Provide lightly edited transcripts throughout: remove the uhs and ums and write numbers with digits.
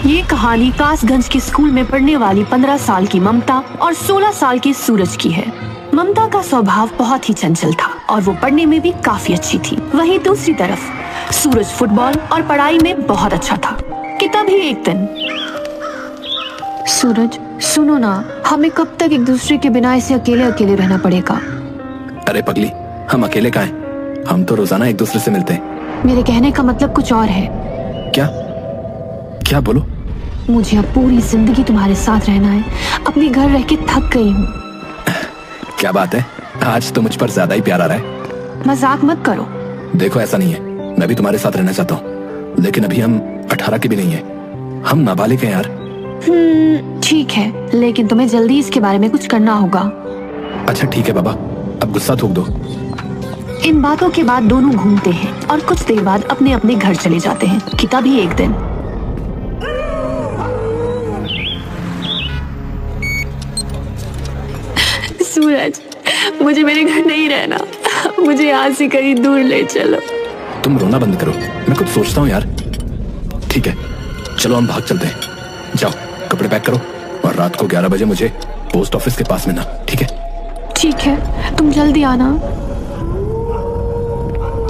ये कहानी कासगंज के स्कूल में पढ़ने वाली 15 साल की ममता और 16 साल के सूरज की है। ममता का स्वभाव बहुत ही चंचल था और वो पढ़ने में भी काफी अच्छी थी। वहीं दूसरी तरफ सूरज फुटबॉल और पढ़ाई में बहुत अच्छा था कि तभी एक दिन। सूरज सुनो ना, हमें कब तक एक दूसरे के बिना ऐसे अकेले अकेले रहना पड़ेगा? अरे पगली, हम अकेले कहाँ हैं? हम तो रोजाना एक दूसरे से मिलते हैं। मेरे कहने का मतलब कुछ और है। क्या क्या बोलो? मुझे अब पूरी जिंदगी तुम्हारे साथ रहना है। अपने घर रह के थक गई हूँ। क्या बात है, आज तो मुझ पर ज्यादा ही प्यार आ रहा है। मजाक मत करो। देखो ऐसा नहीं है, मैं भी तुम्हारे साथ रहना चाहता हूँ, लेकिन अभी हम 18 के भी नहीं है। हम नाबालिग हैं यार। ठीक है, लेकिन तुम्हें जल्दी इसके बारे में कुछ करना होगा। अच्छा ठीक है बाबा, अब गुस्सा थूक दो। इन बातों के बाद दोनों घूमते हैं और कुछ देर बाद अपने अपने घर चले जाते हैं कि तभी एक दिन। सूरज, मुझे मेरे घर नहीं रहना, मुझे यहाँ से कहीं दूर ले चलो। तुम रोना बंद करो, मैं कुछ सोचता हूँ यार। ठीक है चलो हम भाग चलते हैं। जाओ कपड़े पैक करो और रात को 11 बजे मुझे पोस्ट ऑफिस के पास मिलना, ठीक है? ठीक है, तुम जल्दी आना।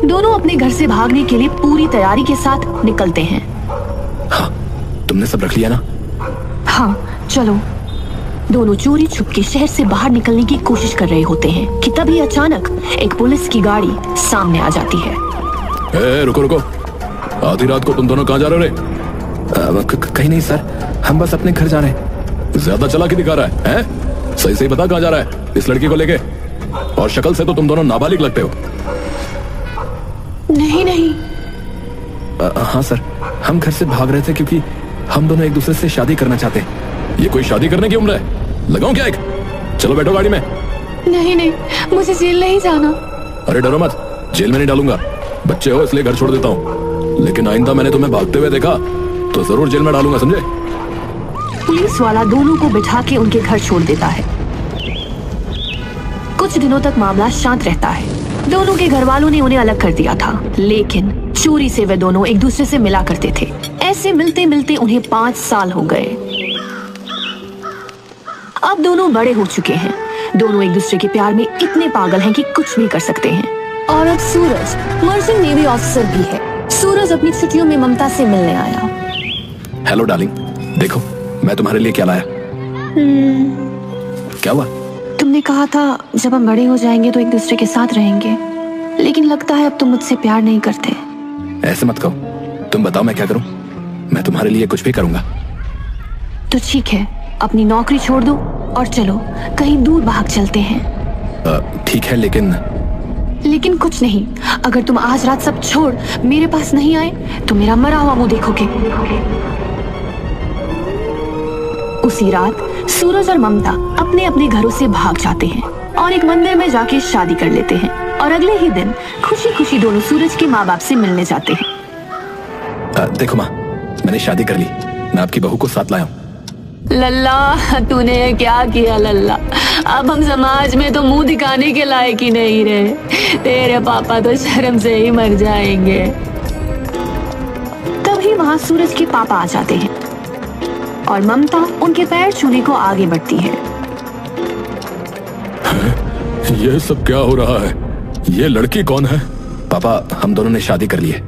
दोनों अपने घर से भागने के लिए पूरी तैयारी के साथ निकलते हैं। हाँ, तुमने सब रख लिया ना? हाँ चलो। दोनों चोरी छुप के शहर से बाहर निकलने की कोशिश कर रहे होते हैं कि तभी अचानक एक पुलिस की गाड़ी सामने आ जाती है। रुको रुको, आधी रात को तुम दोनों कहाँ जा रहे हो? कहीं नहीं सर, हम बस अपने घर जा रहे हैं। ज्यादा चालाकी दिखा रहा है? सही सही बता कहाँ जा रहा है इस लड़की को लेके? और शक्ल से तो तुम दोनों नाबालिग लगते हो। नहीं नहीं। हाँ सर, हम घर से भाग रहे थे क्योंकि हम दोनों एक दूसरे से शादी करना चाहते हैं। ये कोई शादी करने की उम्र है? लगाऊं क्या एक? चलो बैठो गाड़ी में। नहीं नहीं, मुझे जेल नहीं जाना। अरे डरो मत, जेल में नहीं डालूंगा। बच्चे हो इसलिए घर छोड़ देता हूँ, लेकिन आइंदा मैंने तुम्हें भागते हुए देखा तो जरूर जेल में डालूंगा, समझे? पुलिस वाला दोनों को बिठा के उनके घर छोड़ देता है। कुछ दिनों तक मामला शांत रहता है। दोनों के घर वालों ने उन्हें अलग कर दिया था, लेकिन चोरी से वे दोनों एक दूसरे से मिला करते थे। ऐसे मिलते मिलते उन्हें 5 साल हो गए। अब दोनों बड़े हो चुके हैं। दोनों एक दूसरे के प्यार में इतने पागल हैं कि कुछ भी कर सकते हैं। और अब सूरज मर्चेंट नेवी ऑफिसर भी है। सूरज अपनी छुट्टियों में ममता से मिलने आया। हेलो डार्लिंग, देखो मैं तुम्हारे लिए क्या लाया। क्या हुआ? तुमने कहा था जब हम बड़े हो जाएंगे तो एक दूसरे के साथ रहेंगे, लेकिन लगता है अब तुम मुझसे प्यार नहीं करते। ऐसे मत कहो, तुम बताओ मैं क्या करूं? मैं तुम्हारे लिए कुछ भी करूंगा। तो ठीक है, अपनी नौकरी छोड़ दो और चलो कहीं दूर भाग चलते हैं। ठीक है, लेकिन कुछ नहीं। अगर तुम आज रात सब छोड़ मेरे पास नहीं आए तो मेरा मरा हुआ मुंह देखोगे। उसी रात सूरज और ममता अपने अपने घरों से भाग जाते हैं और एक मंदिर में जाके शादी कर लेते हैं। और अगले ही दिन खुशी खुशी दोनों सूरज के माँ बाप से मिलने जाते हैं। देखो माँ, मैंने शादी कर ली। मैं आपकी बहू को साथ लाया हूँ। लल्ला, तूने क्या किया लल्ला? अब हम समाज में तो मुंह दिखाने के लायक ही नहीं रहे। तेरे पापा तो शर्म से ही मर जाएंगे। तभी वहाँ सूरज के पापा आ जाते हैं और ममता उनके पैर छूने को आगे बढ़ती है। ये सब क्या हो रहा है? ये लड़की कौन है? पापा, हम दोनों ने शादी कर ली है।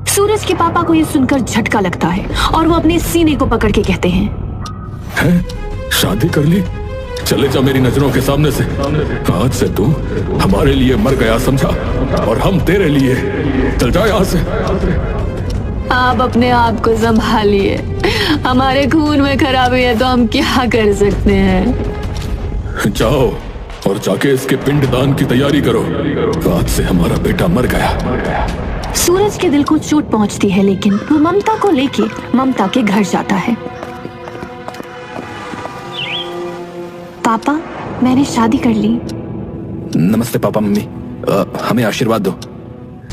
सूरज के पापा को ये सुनकर झटका लगता है और वो अपने सीने को पकड़ के कहते हैं, शादी कर ली? चले जा मेरी नजरों के सामने से। आज से तू हमारे लिए मर गया समझा, और हम तेरे लिए। चल जा यहाँ से। आप अपने आप को संभालिए। हमारे खून में खराबी है तो हम क्या कर सकते हैं। जाओ और जाके इसके पिंडदान की तैयारी करो। आज से हमारा बेटा मर गया। सूरज के दिल को चोट पहुंचती है, लेकिन वो ममता को लेके ममता के घर जाता है। पापा, मैंने शादी कर ली। नमस्ते पापा मम्मी, हमें आशीर्वाद दो।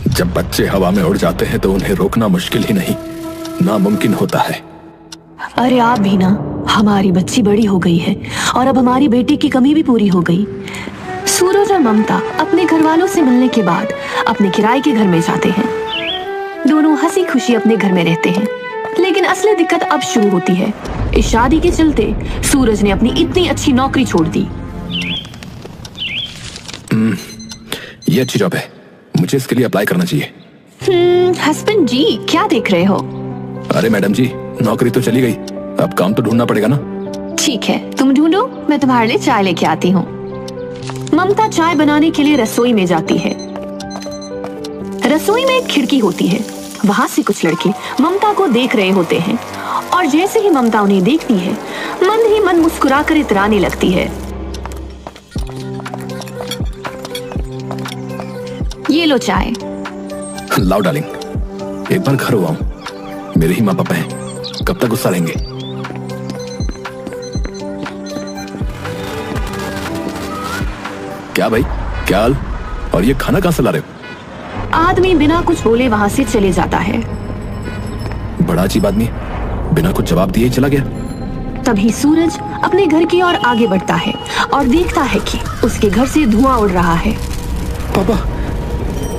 जब बच्चे हवा में उड़ जाते हैं तो उन्हें रोकना मुश्किल ही नहीं, नामुमकिन होता है। अरे आप भी ना, हमारी बच्ची बड़ी हो गई है और अब हमारी बेटी की कमी भी पूरी हो गई। सूरज और ममता अपने घर वालों से मिलने के बाद अपने किराए के घर में जाते हैं। दोनों हंसी खुशी अपने घर में रहते हैं। लेकिन असली दिक्कत अब शुरू होती है। इस शादी के चलते सूरज ने अपनी इतनी अच्छी नौकरी छोड़ दी। ये अच्छी जॉब है, मुझे इसके लिए अप्लाई करना चाहिए। हस्बैंड जी, क्या देख रहे हो? अरे मैडम जी, नौकरी तो चली गई, अब काम तो ढूंढना पड़ेगा ना। ठीक है, तुम ढूंढो, मैं तुम्हारे लिए चाय लेके आती हूँ। ममता चाय बनाने के लिए रसोई में जाती है। रसोई में एक खिड़की होती है, वहां से कुछ लड़के ममता को देख रहे होते हैं और जैसे ही ममता उन्हें देखती है, मन ही मन मुस्कुराकर इतराने लगती है। ये लो चाय। लाओ डार्लिंग, एक बार घर हुआ हूँ, मेरे ही माँ पापा हैं, कब तक गुस्सा रहेंगे। क्या भाई, क्या हाल? और ये खाना कहाँ से ला रहे हो? आदमी बिना कुछ बोले वहां से चले जाता है। बड़ा अजीब आदमी, बिना कुछ जवाब दिए ही चला गया। तभी सूरज अपने घर की ओर आगे बढ़ता है और देखता है कि उसके घर से धुआं उड़ रहा है। पापा।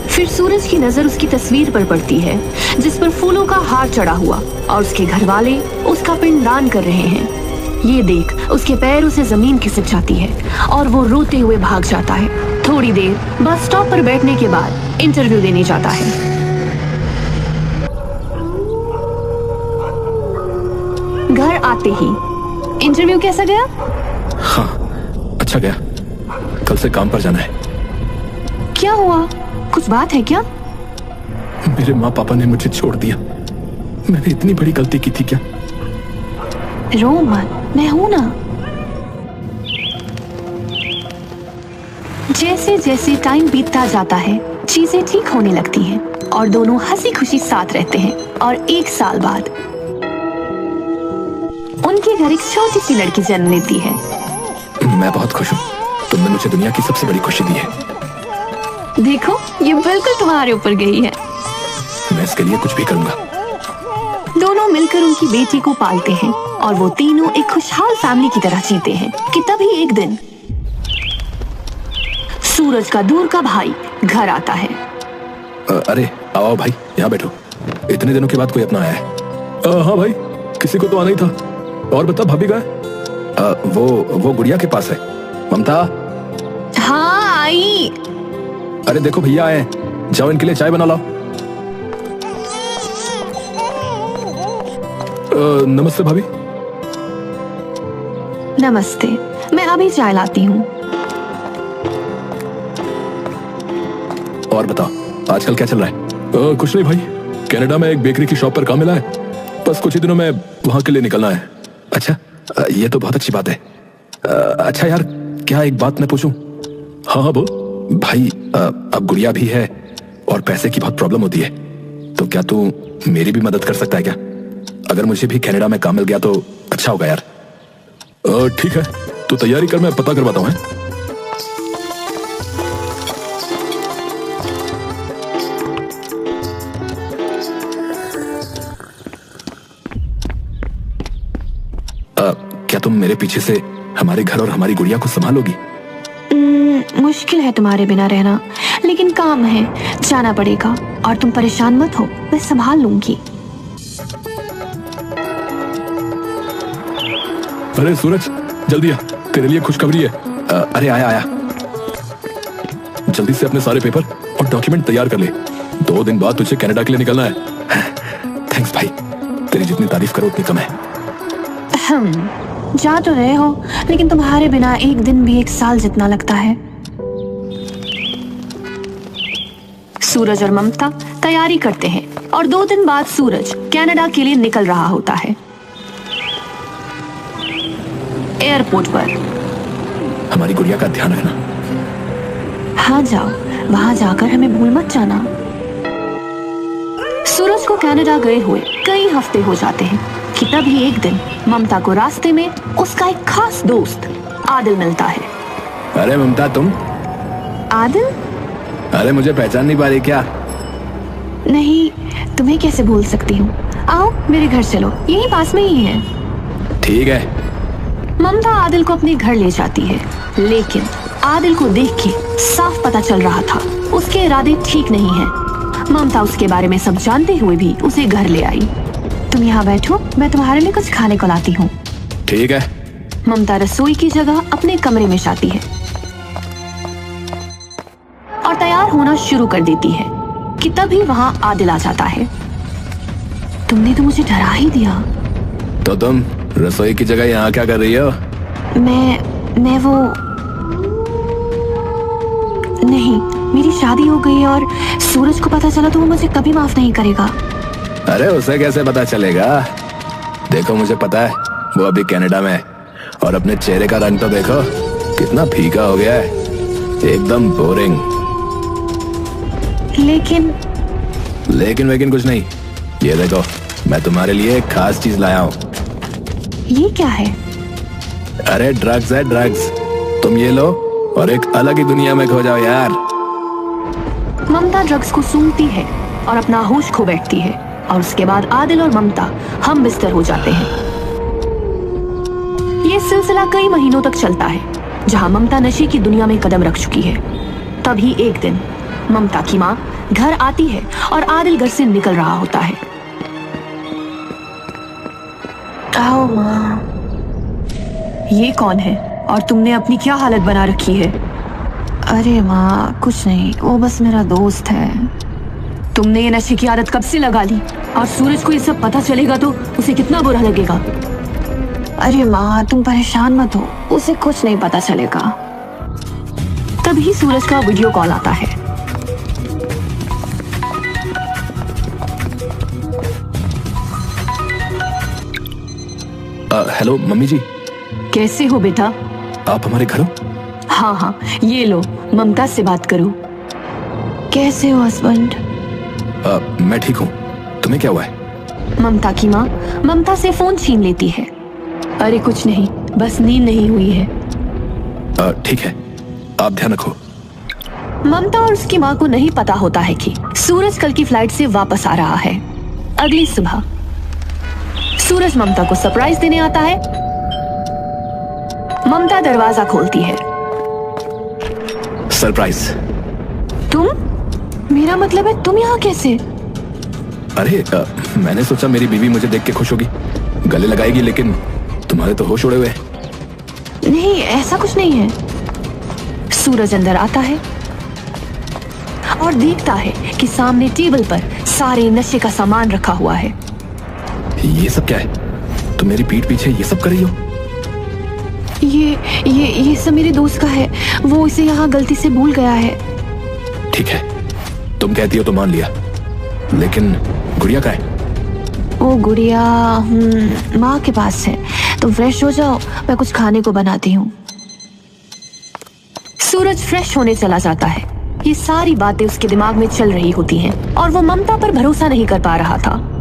फिर सूरज की नजर उसकी तस्वीर पर पड़ती है जिस पर फूलों का हार चढ़ा हुआ और उसके घर वाले उसका पिंडदान कर रहे हैं। ये देख उसके पैरों से जमीन खिसक जाती है और वो रोते हुए भाग जाता है। थोड़ी देर बस स्टॉप पर बैठने के बाद इंटरव्यू देने जाता है। घर आते ही, इंटरव्यू कैसा गया? हाँ, अच्छा गया, कल से काम पर जाना है। क्या हुआ, कुछ बात है क्या? मेरे माँ पापा ने मुझे छोड़ दिया, मैंने इतनी बड़ी गलती की थी क्या? रो मत, मैं हूं ना। जैसे जैसे टाइम बीतता जाता है, चीजें ठीक होने लगती हैं और दोनों हंसी खुशी साथ रहते हैं। और 1 साल बाद उनके घर एक छोटी सी लड़की जन्म लेती है। मैं बहुत खुश हूँ, तुमने मुझे दुनिया की सबसे बड़ी खुशी दी है। देखो, ये बिल्कुल तुम्हारे ऊपर गई है। मैं इसके लिए कुछ भी करूंगा। दोनों मिलकर उनकी बेटी को पालते हैं और वो तीनों एक खुशहाल फैमिली की तरह जीते हैं कि तभी एक दिन सूरज का दूर का भाई घर आता है। अरे आओ भाई, यहाँ बैठो, इतने दिनों के बाद कोई अपना आया है। हाँ भाई, किसी को तो आना ही था। और बता, भाभी कहाँ है? वो गुड़िया के पास है। ममता। हाँ आई। अरे देखो भैया आए हैं, जाओ इनके लिए चाय बना लाओ। नमस्ते भाभी। नमस्ते, मैं अभी चाय लाती हूँ। और बताओ, आजकल क्या चल रहा है? कुछ नहीं भाई, कनाडा में एक बेकरी की शॉप पर काम मिला है, बस कुछ ही दिनों में वहां के लिए निकलना है। अच्छा, ये तो बहुत अच्छी बात है। अच्छा यार, क्या एक बात मैं पूछूं? हाँ हाँ बोल भाई। अब गुड़िया भी है और पैसे की बहुत प्रॉब्लम होती है, तो क्या तू मेरी भी मदद कर सकता है क्या? अगर मुझे भी कनाडा में काम मिल गया तो अच्छा होगा यार। ठीक है, तू तैयारी कर, मैं पता करवाता हूँ। क्या तुम मेरे पीछे से हमारे घर और हमारी गुड़िया को संभालोगी? मुश्किल है तुम्हारे बिना रहना, लेकिन काम है, जाना पड़ेगा। और तुम परेशान मत हो, मैं संभाल लूंगी। अरे सूरज, जल्दी आ, तेरे लिए खुशखबरी है। अरे आया। जल्दी से अपने सारे पेपर और डॉक्यूमेंट तैयार कर ले, 2 दिन बाद तुझे कनाडा के लिए निकलना है। थैंक्स भाई, तेरी जितनी तारीफ करो उतनी कम है। जा तो रहे हो, लेकिन तुम्हारे बिना एक दिन भी 1 साल जितना लगता है। सूरज और ममता तैयारी करते हैं और 2 दिन बाद सूरज कनाडा के लिए निकल रहा होता है। एयरपोर्ट पर। हमारी गुड़िया का ध्यान रखना। हाँ जाओ, वहां जाकर हमें भूल मत जाना। सूरज को कनाडा गए हुए कई हफ्ते हो जाते हैं कि तभी एक दिन ममता को रास्ते में उसका एक खास दोस्त आदिल मिलता है। अरे ममता, तुम? आदिल? अरे मुझे पहचान नहीं पा रही क्या? नहीं, तुम्हें कैसे भूल सकती हूँ। आओ मेरे घर चलो, यही पास में ही है। ठीक है। ममता आदिल को अपने घर ले जाती है, लेकिन आदिल को देख के साफ पता चल रहा था उसके इरादे ठीक नहीं हैं। ममता उसके बारे में सब जानते हुए भी उसे घर ले आई। तुम यहाँ बैठो, मैं तुम्हारे लिए कुछ खाने को लाती हूँ। ठीक है। ममता रसोई की जगह अपने कमरे में जाती है और तैयार होना शुरू कर देती है कि तभी वहाँ आदिल आ जाता है। तुमने तो मुझे डरा ही दिया। तो तुम रसोई की जगह यहाँ क्या कर रही हो? मैं वो नहीं, मेरी शादी हो गई है और सूरज को पता चला तो वो मुझे कभी माफ नहीं करेगा। अरे उसे कैसे पता चलेगा? देखो मुझे पता है, वो अभी कनाडा में है और अपने चेहरे का रंग तो देखो कितना फीका हो गया है, एकदम बोरिंग। लेकिन कुछ नहीं। ये देखो, मैं तुम्हारे लिए एक खास चीज लाया हूँ। ये क्या है? अरे ड्रग्स है, ड्रग्स। तुम ये लो और एक अलग ही दुनिया में खो जाओ यार। ममता ड्रग्स को सूंघती है और अपना होश खो बैठती है और उसके बाद आदिल और ममता हम बिस्तर हो जाते हैं। ये सिलसिला कई महीनों तक चलता है, जहां ममता नशे की दुनिया में कदम रख चुकी है। तभी एक दिन ममता की माँ घर आती है और आदिल घर से निकल रहा होता है। आओ माँ। ये कौन है और तुमने अपनी क्या हालत बना रखी है? अरे माँ कुछ नहीं, वो बस मेरा दोस्त है। तुमने ये नशे की आदत कब से लगा ली? और सूरज को ये सब पता चलेगा तो उसे कितना बुरा लगेगा। अरे माँ तुम परेशान मत हो, उसे कुछ नहीं पता चलेगा। तभी सूरज का वीडियो कॉल आता है। हेलो मम्मी जी। कैसे हो बेटा? आप हमारे घर हो? हाँ, ये लो, ममता से बात करो। कैसे हो हस्बैंड? मैं ठीक हूँ, तुम्हें क्या हुआ है? ममता की माँ ममता से फोन छीन लेती है। अरे कुछ नहीं, बस नींद नहीं हुई है। ठीक है, आप ध्यान रखो। ममता और उसकी माँ को नहीं पता होता है कि सूरज कल की फ्लाइट से वापस आ रहा है। अगली सुबह सूरज ममता को सरप्राइज देने आता है। ममता दरवाजा खोलती है। सरप्राइज? तुम? मेरा मतलब है तुम यहाँ कैसे? अरे मैंने सोचा मेरी बीवी मुझे देख के खुश होगी, गले लगाएगी, लेकिन तुम्हारे तो होश उड़े हुए। नहीं, ऐसा कुछ नहीं है। सूरज अंदर आता है और देखता है कि सामने टेबल पर सारे नशे का सामान रखा हुआ है। ये सब क्या है? तुम मेरी पीठ पीछे ये सब कर रही हो? ये सब मेरे दोस्त का है, वो इसे यहाँ गलती से भूल गया है। ठीक है, तुम कहती हो तो मान लिया, लेकिन गुड़िया का है? वो गुड़िया माँ के पास है। तुम फ्रेश हो जाओ, मैं कुछ खाने को बनाती हूँ। सूरज फ्रेश होने चला जाता है। ये सारी बातें उसके दिमाग में चल रही होती हैं और वो ममता पर भरोसा नहीं कर पा रहा था।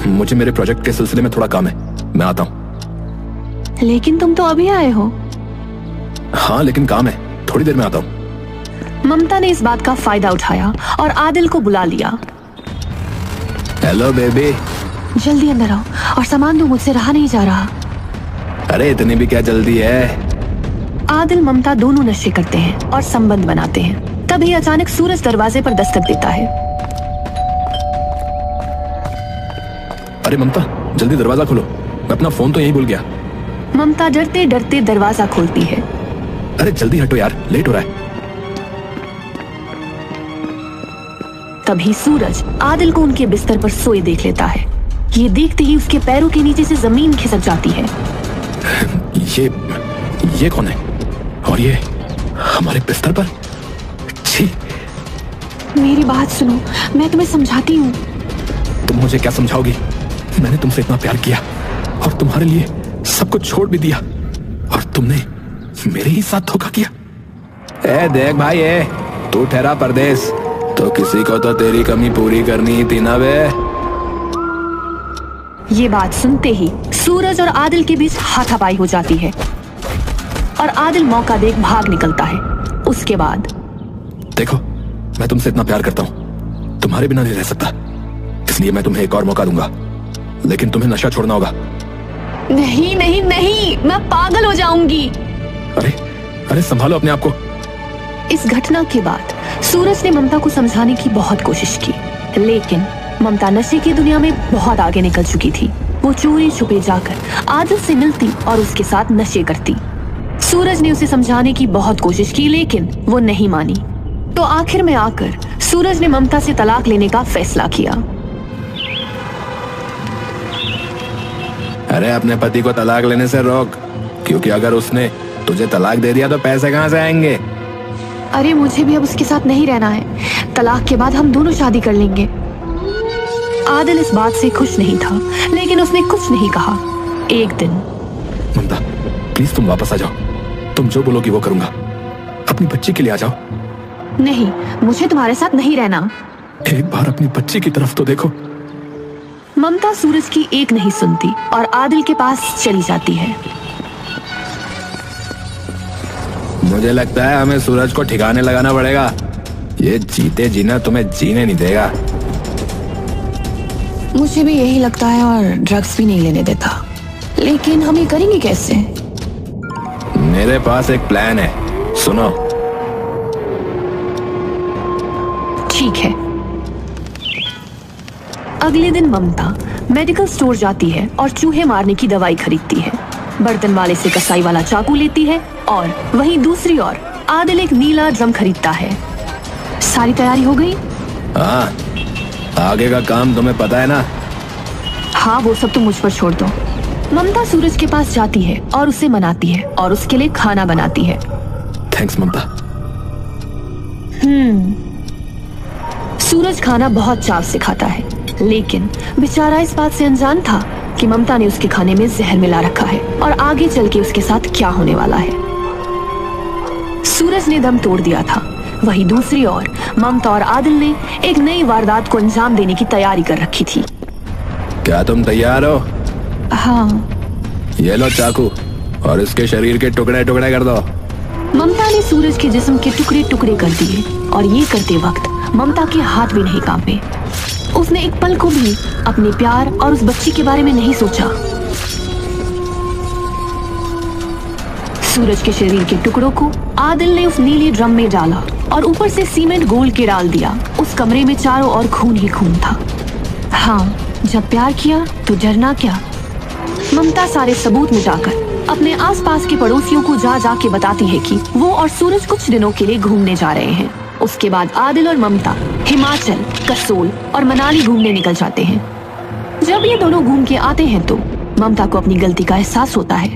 मुझे मेरे प्रोजेक्ट के सिलसिले में थोड़ा काम है, मैं आता हूँ। लेकिन तुम तो अभी आए हो। हाँ लेकिन काम है, थोड़ी देर में आता हूँ। ममता ने इस बात का फायदा उठाया और आदिल को बुला लिया। Hello baby. जल्दी अंदर आओ और सामान दो, मुझसे रहा नहीं जा रहा। अरे इतनी भी क्या जल्दी है? आदिल ममता दोनों नशे करते हैं और संबंध बनाते हैं। तभी अचानक सूरज दरवाजे पर दस्तक देता है। अरे ममता जल्दी दरवाजा खोलो, मैं अपना फोन तो यहीं भूल गया। ममता डरते डरते दरवाजा खोलती है। अरे जल्दी हटो यार, लेट हो रहा है। तभी सूरज आदिल को उनके बिस्तर पर सोए देख लेता है। ये देखते ही उसके पैरों के नीचे से जमीन खिसक जाती है। ये कौन है? और ये हमारे बिस्तर पर? छी। मेरी बात सुनो, मैं तुम्हें समझाती हूँ। तुम मुझे क्या समझाओगी? मैंने तुमसे इतना प्यार किया और तुम्हारे लिए सब कुछ छोड़ भी दिया, और तुमने मेरे ही साथ धोखा किया। ए देख भाई, तू ठहरा परदेश, तो किसी को तो तेरी कमी पूरी करनी ही थी ना बे। ये बात सुनते ही सूरज और आदिल के बीच हाथापाई हो जाती है और आदिल मौका देख भाग निकलता है। उसके बाद देखो, मैं तुमसे इतना प्यार करता हूँ, तुम्हारे बिना नहीं रह सकता, इसलिए मैं तुम्हें एक और मौका दूंगा, लेकिन तुम्हें नशा छोड़ना होगा। नहीं नहीं नहीं, मैं पागल हो जाऊंगी। अरे संभालो अपने आप को। इस घटना के बाद सूरज ने ममता को समझाने की बहुत कोशिश की, लेकिन ममता नशे की दुनिया में बहुत आगे निकल चुकी थी। वो चोरी छुपे जाकर आदिल से मिलती और उसके साथ नशे करती। सूरज ने उसे समझाने की बहुत कोशिश की, लेकिन वो नहीं मानी। तो आखिर में आकर सूरज ने ममता से तलाक लेने का फैसला किया। अरे अपने पति को तलाक लेने से रोक, क्योंकि अगर उसने तुझे तलाक दे दिया तो पैसे कहाँ से आएंगे? अरे मुझे भी अब उसके साथ नहीं रहना है। तलाक के बाद हम दोनों शादी कर लेंगे। आदिल इस बात से खुश नहीं था, लेकिन उसने कुछ नहीं कहा। एक दिन, ममता प्लीज तुम वापस आ जाओ, तुम जो बोलोगी वो करूंगा। अपनी बच्ची के लिए आ जाओ। नहीं, मुझे तुम्हारे साथ नहीं रहना। एक बार अपनी बच्ची की तरफ तो देखो। ममता सूरज की एक नहीं सुनती और आदिल के पास चली जाती है। मुझे लगता है हमें सूरज को ठिकाने लगाना पड़ेगा। ये जीते जीना तुम्हें जीने नहीं देगा। मुझे भी यही लगता है, और ड्रग्स भी नहीं लेने देता। लेकिन हम ये करेंगे कैसे? मेरे पास एक प्लान है, सुनो। ठीक है। अगले दिन ममता मेडिकल स्टोर जाती है और चूहे मारने की दवाई खरीदती है। बर्तन वाले से कसाई वाला चाकू लेती है और वहीं दूसरी ओर आदिल एक नीला ड्रम खरीदता है। सारी तैयारी हो गई? हाँ, आगे का काम तुम्हें पता है ना? हाँ, वो सब तो मुझ पर छोड़ दो। ममता सूरज के पास जाती है और उसे मनाती है और उसके लिए खाना बनाती है। थैंक्स ममता। सूरज खाना बहुत चाव से खाता है, लेकिन बेचारा इस बात से अनजान था कि ममता ने उसके खाने में जहर मिला रखा है और आगे चल के उसके साथ क्या होने वाला है। सूरज ने दम तोड़ दिया था। वहीं दूसरी ओर ममता और आदिल ने एक नई वारदात को अंजाम देने की तैयारी कर रखी थी। क्या तुम तैयार हो? हाँ। ये लो चाकू और इसके शरीर के टुकड़े टुकड़े कर दो। ममता ने सूरज के जिस्म के टुकड़े टुकड़े कर दिए और ये करते वक्त ममता के हाथ भी नहीं कांपे। उसने एक पल को भी अपने प्यार और उस बच्ची के बारे में नहीं सोचा। सूरज के शरीर के टुकड़ों को आदिल ने उस नीले ड्रम में डाला और ऊपर से सीमेंट घोल के डाल दिया। उस कमरे में चारों ओर खून ही खून था। हाँ, जब प्यार किया तो डरना क्या। ममता सारे सबूत मिटाकर अपने आसपास के पड़ोसियों को जा जा के बताती है कि वो और सूरज कुछ दिनों के लिए घूमने जा रहे हैं। उसके बाद आदिल और ममता हिमाचल, कसोल और मनाली घूमने निकल जाते हैं। जब ये दोनों घूम के आते हैं तो ममता को अपनी गलती का एहसास होता है।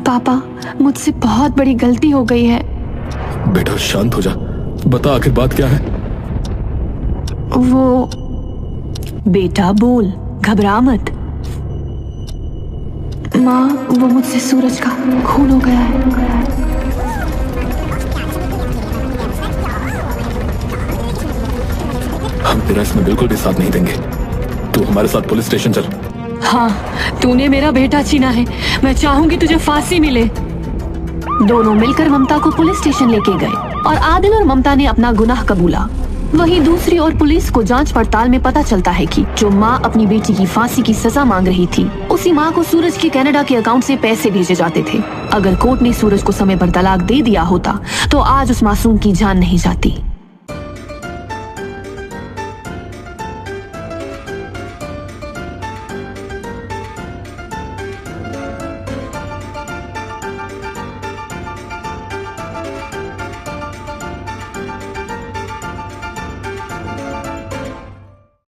पापा, मुझसे बहुत बड़ी गलती हो गई है। बेटा शांत हो जा, बता आखिर बात क्या है? वो बेटा बोल, घबरा मत। माँ, वो मुझसे सूरज का खून हो गया है। हम तेरा इसमें बिल्कुल भी साथ नहीं देंगे। तू हमारे साथ पुलिस स्टेशन चल। हाँ, तूने मेरा बेटा छीना है। मैं चाहूंगी तुझे फांसी मिले। दोनों मिलकर ममता को पुलिस स्टेशन लेके गए और आदिल और ममता ने अपना गुनाह कबूला। वहीं दूसरी ओर पुलिस को जांच पड़ताल में पता चलता है कि जो माँ अपनी बेटी की फांसी की सजा मांग रही थी, उसी माँ को सूरज के कनाडा के अकाउंट से पैसे भेजे जाते थे। अगर कोर्ट ने सूरज को समय पर तलाक दे दिया होता तो आज उस मासूम की जान नहीं जाती।